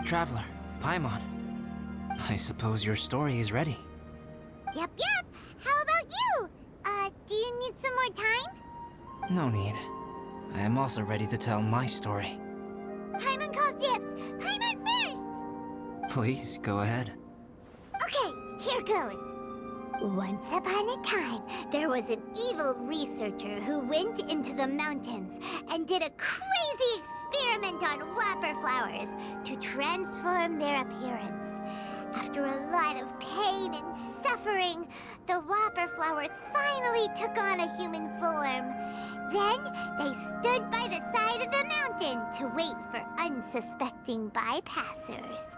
Traveler, Paimon. I suppose your story is ready. Yep. How about you? Do you need some more time? No need. I am also ready to tell my story. Paimon calls dibs. Paimon first! Please, go ahead. Okay, here goes. Once upon a time, there was an evil researcher who went into the mountains and did a crazy experiment on whopper flowers to transform their appearance. After a lot of pain and suffering, the whopper flowers finally took on a human form. Then, they stood by the side of the mountain to wait for unsuspecting bypassers.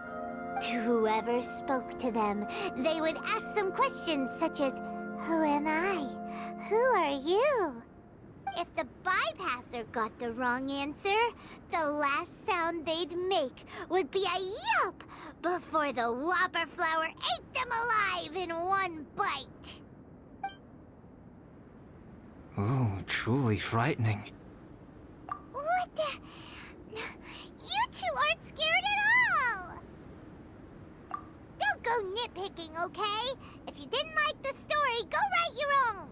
To whoever spoke to them, they would ask some questions such as, "Who am I? Who are you?" If the bypasser got the wrong answer, the last sound they'd make would be a yelp before the whopper flower ate them alive in one bite. Ooh, truly frightening. What the? You two aren't scared at all! Don't go nitpicking, okay? If you didn't like the story, go write your own!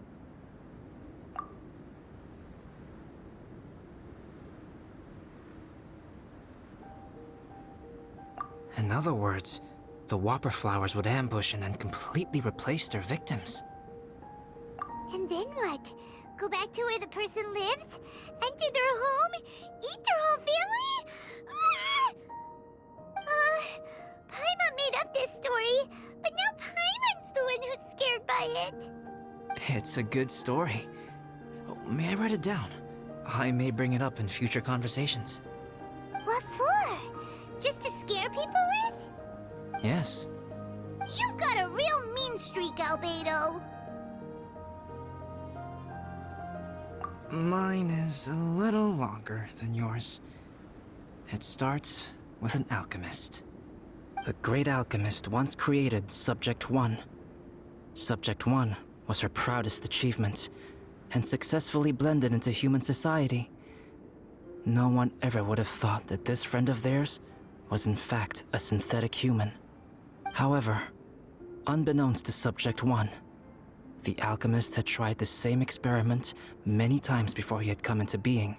In other words, the whopper flowers would ambush and then completely replace their victims. And then what? Go back to where the person lives? Enter their home? Eat their whole family? Paimon made up this story, but now Paimon's the one who's scared by it. It's a good story. Oh, may I write it down? I may bring it up in future conversations. What for? Just to scare people with? Yes. You've got a real mean streak, Albedo. Mine is a little longer than yours. It starts with an alchemist. A great alchemist once created Subject 1. Subject 1 was her proudest achievement, and successfully blended into human society. No one ever would have thought that this friend of theirs was in fact a synthetic human. However, unbeknownst to Subject 1, the alchemist had tried the same experiment many times before he had come into being.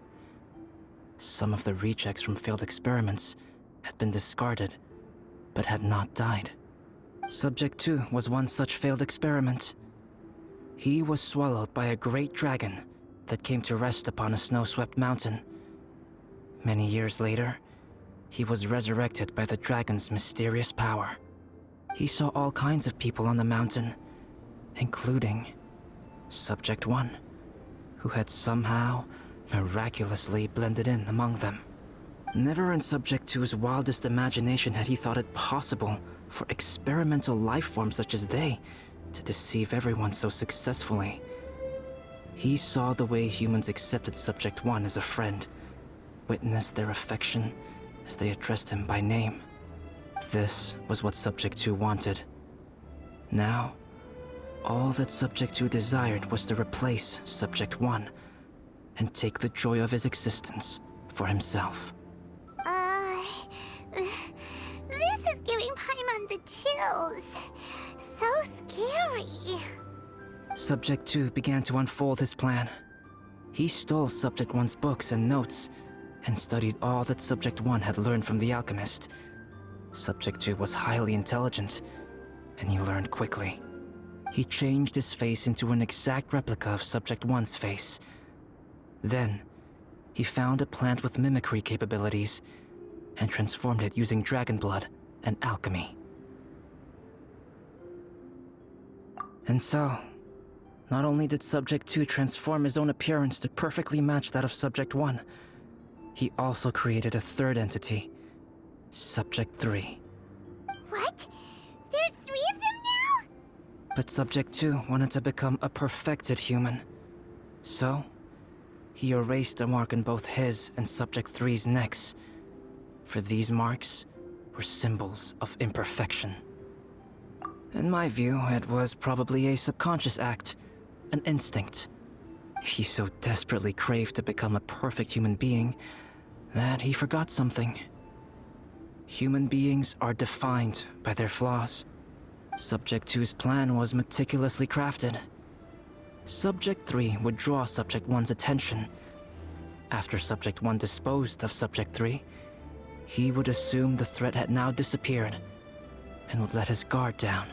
Some of the rejects from failed experiments had been discarded, but had not died. Subject 2 was one such failed experiment. He was swallowed by a great dragon that came to rest upon a snow-swept mountain. Many years later, he was resurrected by the dragon's mysterious power. He saw all kinds of people on the mountain, including Subject 1, who had somehow miraculously blended in among them. Never in Subject 2's wildest imagination had he thought it possible for experimental life forms such as they to deceive everyone so successfully. He saw the way humans accepted Subject 1 as a friend, witnessed their affection as they addressed him by name. This was what Subject 2 wanted. Now, all that Subject 2 desired was to replace Subject 1 and take the joy of his existence for himself. This is giving Paimon the chills. So scary. Subject 2 began to unfold his plan. He stole Subject 1's books and notes and studied all that Subject 1 had learned from the alchemist. Subject 2 was highly intelligent, and he learned quickly. He changed his face into an exact replica of Subject 1's face. Then, he found a plant with mimicry capabilities and transformed it using dragon blood and alchemy. And so, not only did Subject 2 transform his own appearance to perfectly match that of Subject 1, he also created a third entity, Subject 3. What? There's 3 of them now? But Subject 2 wanted to become a perfected human. So, he erased a mark on both his and Subject 3's necks. For these marks were symbols of imperfection. In my view, it was probably a subconscious act, an instinct. He so desperately craved to become a perfect human being that he forgot something. Human beings are defined by their flaws. Subject 2's plan was meticulously crafted. Subject 3 would draw Subject 1's attention. After Subject 1 disposed of Subject 3, he would assume the threat had now disappeared and would let his guard down.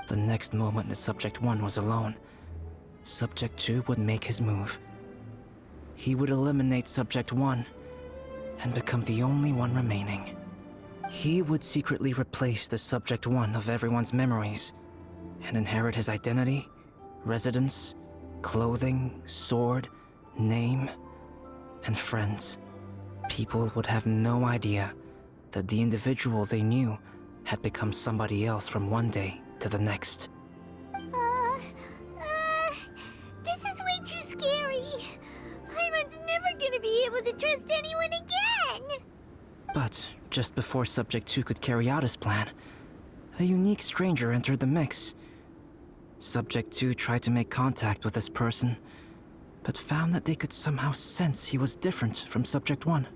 The next moment that Subject 1 was alone, Subject 2 would make his move. He would eliminate Subject 1 and become the only one remaining. He would secretly replace the Subject 1 of everyone's memories and inherit his identity, residence, clothing, sword, name, and friends. People would have no idea that the individual they knew had become somebody else from one day to the next. This is way too scary. Paimon's never gonna be able to trust anyone again. But just before Subject 2 could carry out his plan, a unique stranger entered the mix. Subject 2 tried to make contact with this person, but found that they could somehow sense he was different from Subject 1.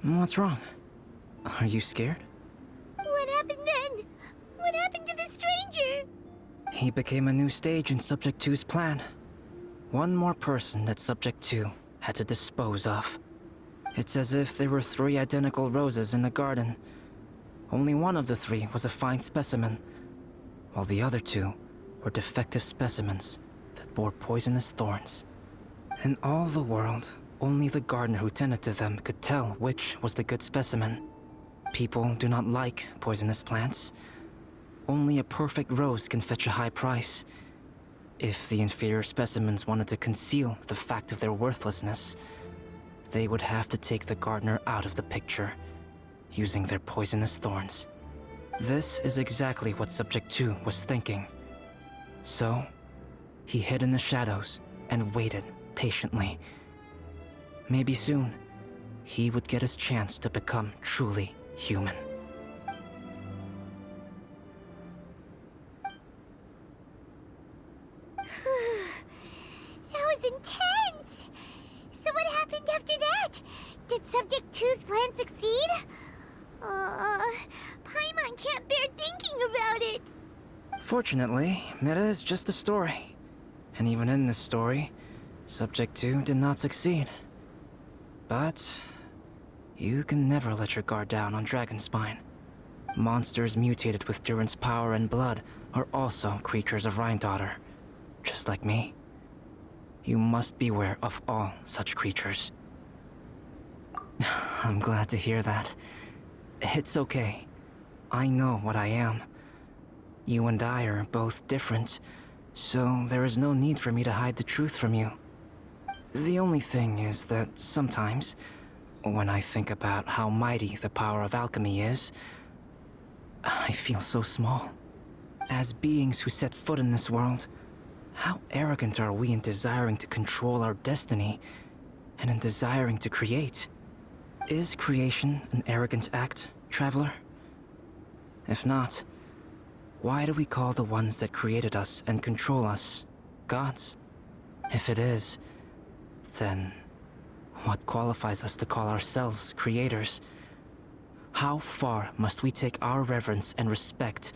What's wrong? Are you scared? What happened then? What happened to the stranger? He became a new stage in Subject 2's plan. One more person that Subject 2 had to dispose of. It's as if there were 3 identical roses in a garden. Only one of the 3 was a fine specimen, while the other 2 were defective specimens that bore poisonous thorns. In all the world, only the gardener who tended to them could tell which was the good specimen. People do not like poisonous plants. Only a perfect rose can fetch a high price. If the inferior specimens wanted to conceal the fact of their worthlessness, they would have to take the gardener out of the picture, using their poisonous thorns. This is exactly what Subject 2 was thinking. So, he hid in the shadows and waited patiently. Maybe soon, he would get his chance to become truly human. That was intense! So what happened after that? Did Subject 2's plan succeed? Paimon can't bear thinking about it. Fortunately, it is just a story. And even in this story, Subject 2 did not succeed. But you can never let your guard down on Dragonspine. Monsters mutated with Durin's power and blood are also creatures of Rhine-Daughter, just like me. You must beware of all such creatures. I'm glad to hear that. It's okay. I know what I am. You and I are both different, so there is no need for me to hide the truth from you. The only thing is that sometimes, when I think about how mighty the power of alchemy is, I feel so small. As beings who set foot in this world, how arrogant are we in desiring to control our destiny, and in desiring to create? Is creation an arrogant act, traveler? If not, why do we call the ones that created us and control us gods? If it is, then what qualifies us to call ourselves creators? How far must we take our reverence and respect,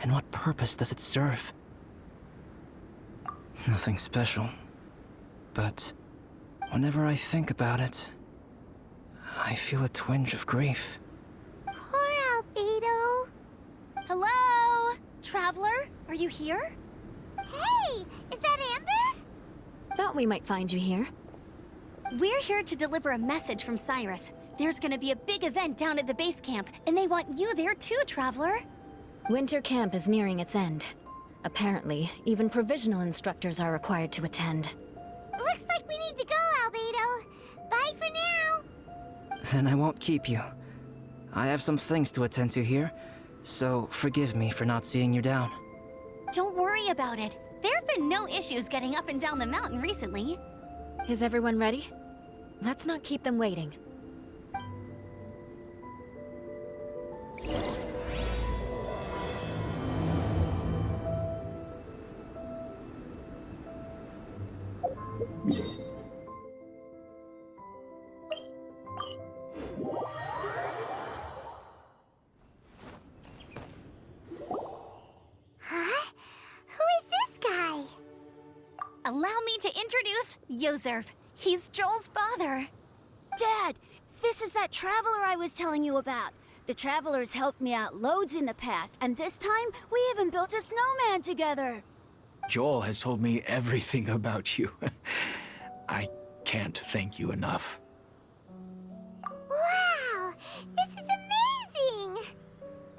and what purpose does it serve? Nothing special, but whenever I think about it, I feel a twinge of grief. Poor Albedo. Hello? Traveler, are you here? Hey, is that Amber? Thought we might find you here. We're here to deliver a message from Cyrus. There's gonna be a big event down at the base camp, and they want you there too, Traveler. Winter camp is nearing its end. Apparently, even provisional instructors are required to attend. Looks like we need to go, Albedo. Bye for now. Then I won't keep you. I have some things to attend to here, so forgive me for not seeing you down. Don't worry about it. There have been no issues getting up and down the mountain recently. Is everyone ready? Let's not keep them waiting. allow me to introduce Yozerv. He's Joel's father. Dad, this is that traveler I was telling you about. The traveler's helped me out loads in the past, and this time we even built a snowman together. Joel has told me everything about you. I can't thank you enough. Wow! This is amazing!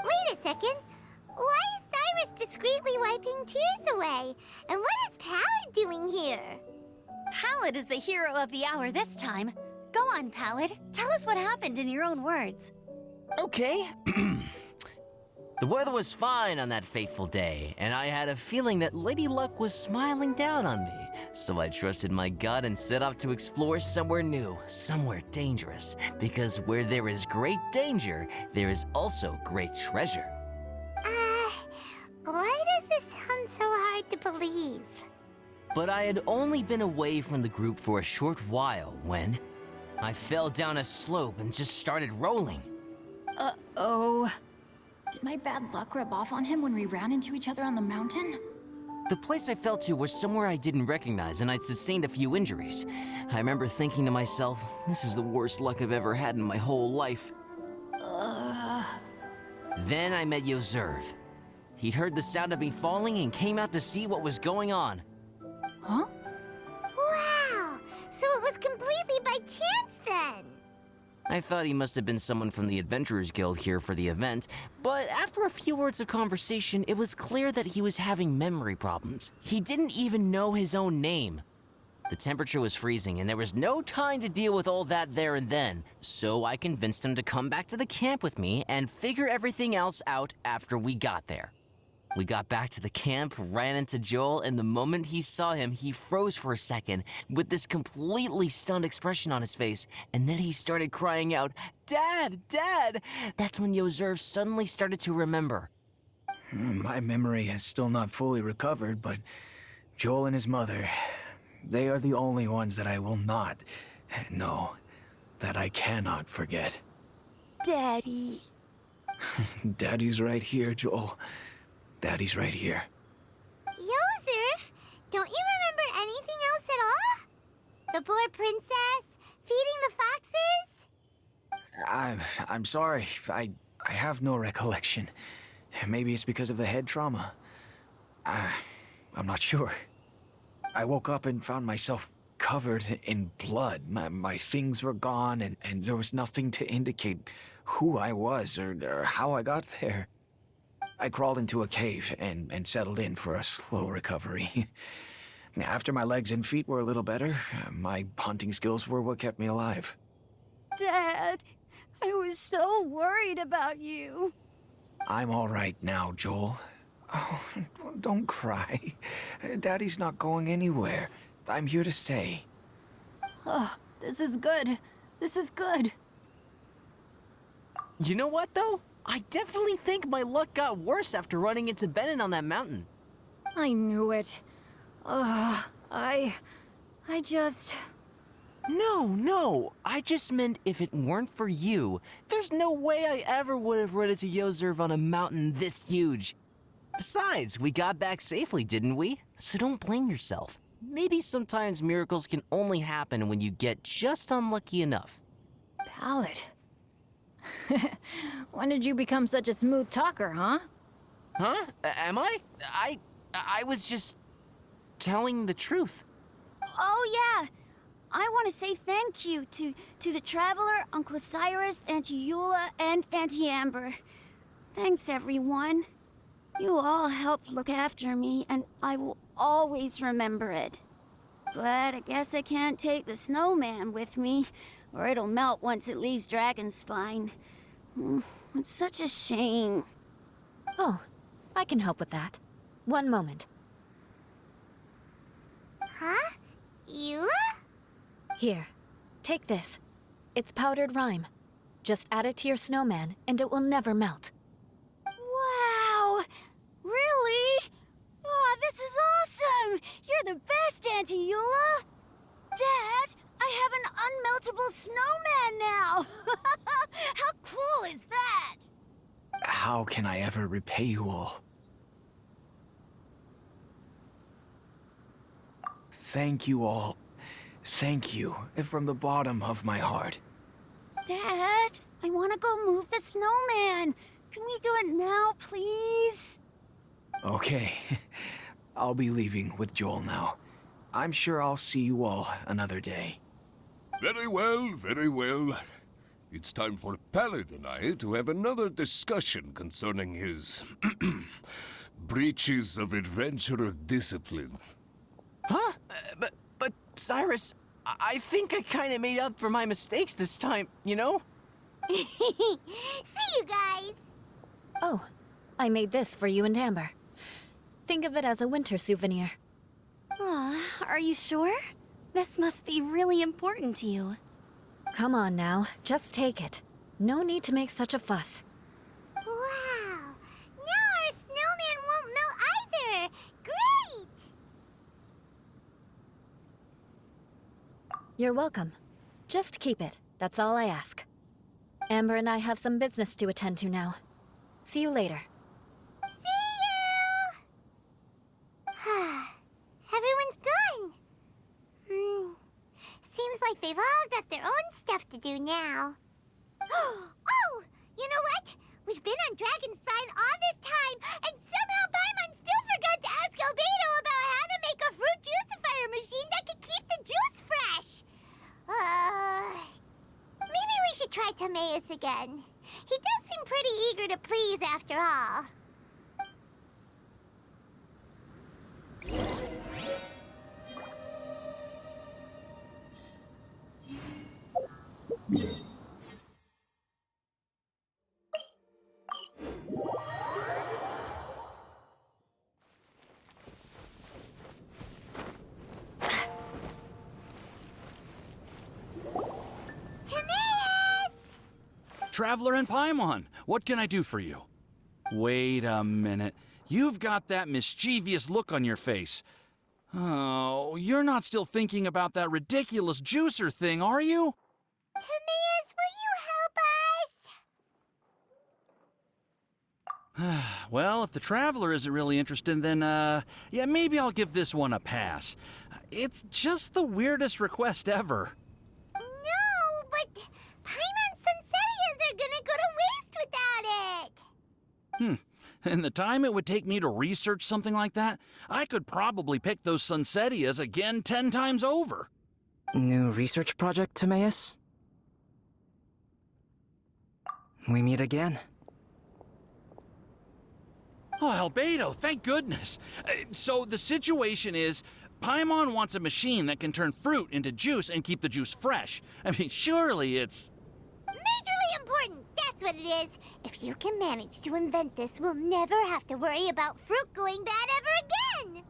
Wait a second. Why is Cyrus discreetly wiping tears away? And what is Pallid doing here? Pallid is the hero of the hour this time. Go on, Pallid. Tell us what happened in your own words. Okay. The weather was fine on that fateful day, and I had a feeling that Lady Luck was smiling down on me. So I trusted my gut and set off to explore somewhere new, somewhere dangerous. Because where there is great danger, there is also great treasure. Why does this sound so hard to believe? But I had only been away from the group for a short while when I fell down a slope and just started rolling. Uh-oh. Did my bad luck rub off on him when we ran into each other on the mountain? The place I fell to was somewhere I didn't recognize, and I'd sustained a few injuries. I remember thinking to myself, this is the worst luck I've ever had in my whole life. Then I met Yozerv. He'd heard the sound of me falling and came out to see what was going on. Huh? Wow! So it was completely by chance then! I thought he must have been someone from the Adventurers Guild here for the event, but after a few words of conversation, it was clear that he was having memory problems. He didn't even know his own name. The temperature was freezing, and there was no time to deal with all that there and then, so I convinced him to come back to the camp with me and figure everything else out after we got there. We got back to the camp, ran into Joel, and the moment he saw him, he froze for a second with this completely stunned expression on his face, and then he started crying out, "Dad! Dad!" That's when Yozerv suddenly started to remember. My memory has still not fully recovered, but Joel and his mother, they are the only ones that I will not, no, that I cannot forget. Daddy. Daddy's right here, Joel. Daddy's right here. Yozerv, don't you remember anything else at all? The poor princess, feeding the foxes? I'm sorry. I have no recollection. Maybe it's because of the head trauma. I'm not sure. I woke up and found myself covered in blood. My things were gone, and there was nothing to indicate who I was or how I got there. I crawled into a cave and settled in for a slow recovery. After my legs and feet were a little better, my hunting skills were what kept me alive. Dad, I was so worried about you. I'm all right now, Joel. Oh, don't cry. Daddy's not going anywhere. I'm here to stay. Oh, this is good. This is good. You know what, though? I definitely think my luck got worse after running into Benin on that mountain. I knew it. I just... No. I just meant if it weren't for you, there's no way I ever would have run into Yozerv on a mountain this huge. Besides, we got back safely, didn't we? So don't blame yourself. Maybe sometimes miracles can only happen when you get just unlucky enough. Pallid. When did you become such a smooth talker, huh? Huh? Am I? I was just telling the truth. Oh, yeah. I want to say thank you to the Traveler, Uncle Cyrus, Auntie Eula, and Auntie Amber. Thanks, everyone. You all helped look after me, and I will always remember it. But I guess I can't take the snowman with me, or it'll melt once it leaves Dragonspine. It's such a shame. Oh, I can help with that. One moment. Huh? Eula? Here, take this. It's powdered rime. Just add it to your snowman, and it will never melt. Wow! Really? Oh, this is awesome! You're the best, Auntie Eula! Dad, I have an unmeltable snowman now! How cool is that? How can I ever repay you all? Thank you all. Thank you from the bottom of my heart. Dad, I want to go move the snowman. Can we do it now, please? Okay. I'll be leaving with Joel now. I'm sure I'll see you all another day. Very well, very well. It's time for Pallid and I to have another discussion concerning his breaches of adventurer discipline. Huh? But Cyrus, I think I kind of made up for my mistakes this time, you know? See you guys! Oh, I made this for you and Amber. Think of it as a winter souvenir. Aw, are you sure? This must be really important to you. Come on now, just take it. No need to make such a fuss. Wow! Now our snowman won't melt either! Great! You're welcome. Just keep it, that's all I ask. Amber and I have some business to attend to now. See you later. See you! Everyone's gone. Seems like they've all got their own stuff to do now. Oh! You know what? We've been on Dragon's Spine all this time, and somehow Paimon still forgot to ask Albedo about how to make a fruit juicifier machine that could keep the juice fresh. Maybe we should try Timaeus again. He does seem pretty eager to please after all. Traveler and Paimon, what can I do for you? Wait a minute. You've got that mischievous look on your face. Oh, you're not still thinking about that ridiculous juicer thing, are you? Timaeus, will you help us? Well, if the Traveler isn't really interested, then, yeah, maybe I'll give this one a pass. It's just the weirdest request ever. No, but Paimon's Sunsettias are gonna go to waste without it. And the time it would take me to research something like that, I could probably pick those Sunsettias again 10 times over. New research project, Timaeus? We meet again. Oh, Albedo, thank goodness. So the situation is, Paimon wants a machine that can turn fruit into juice and keep the juice fresh. I mean, surely it's... Majorly important, that's what it is. If you can manage to invent this, we'll never have to worry about fruit going bad ever again.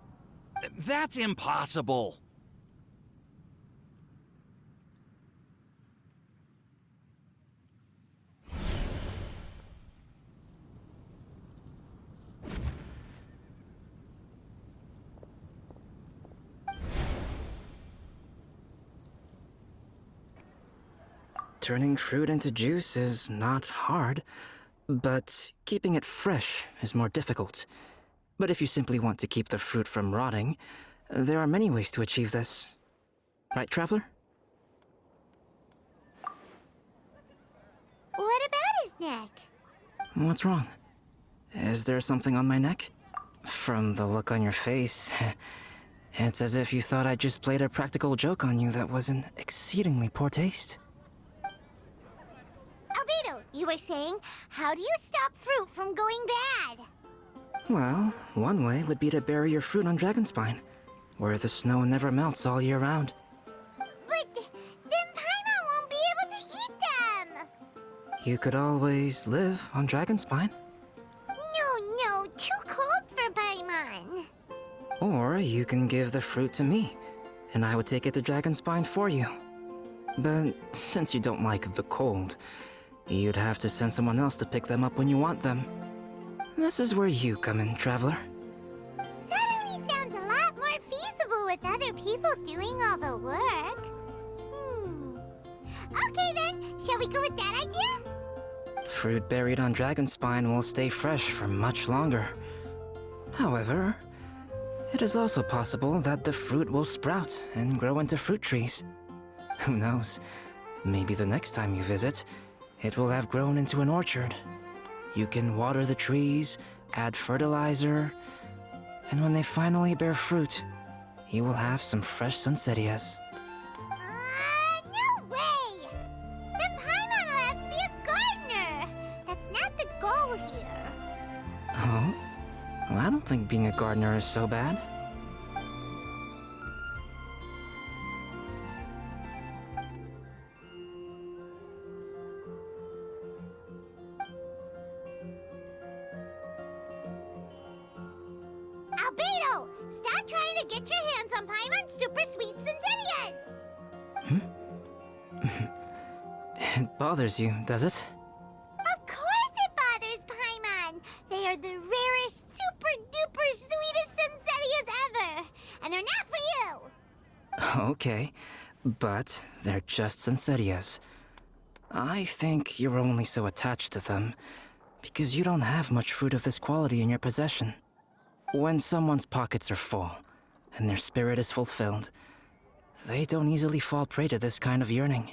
That's impossible. Turning fruit into juice is not hard, but keeping it fresh is more difficult. But if you simply want to keep the fruit from rotting, there are many ways to achieve this. Right, Traveler? What about his neck? What's wrong? Is there something on my neck? From the look on your face, it's as if you thought I just played a practical joke on you that was in exceedingly poor taste. Albedo, you were saying, how do you stop fruit from going bad? Well, one way would be to bury your fruit on Dragonspine, where the snow never melts all year round. But then Paimon won't be able to eat them! You could always live on Dragonspine. No, too cold for Paimon. Or you can give the fruit to me, and I would take it to Dragonspine for you. But since you don't like the cold, you'd have to send someone else to pick them up when you want them. This is where you come in, Traveler. Suddenly sounds a lot more feasible with other people doing all the work. Okay then, shall we go with that idea? Fruit buried on Dragonspine will stay fresh for much longer. However, It is also possible that the fruit will sprout and grow into fruit trees. Who knows? Maybe the next time you visit, it will have grown into an orchard. You can water the trees, add fertilizer, and when they finally bear fruit, you will have some fresh sunsettias. No way! Then Paimon will have to be a gardener! That's not the goal here. Oh? Well, I don't think being a gardener is so bad. Albedo! Stop trying to get your hands on Paimon's super sweet Sinzerias! It bothers you, does it? Of course it bothers Paimon! They are the rarest, super duper sweetest Sinzerias ever! And they're not for you! Okay, but they're just Sunsettias. I think you're only so attached to them because you don't have much fruit of this quality in your possession. When someone's pockets are full and their spirit is fulfilled, they don't easily fall prey to this kind of yearning.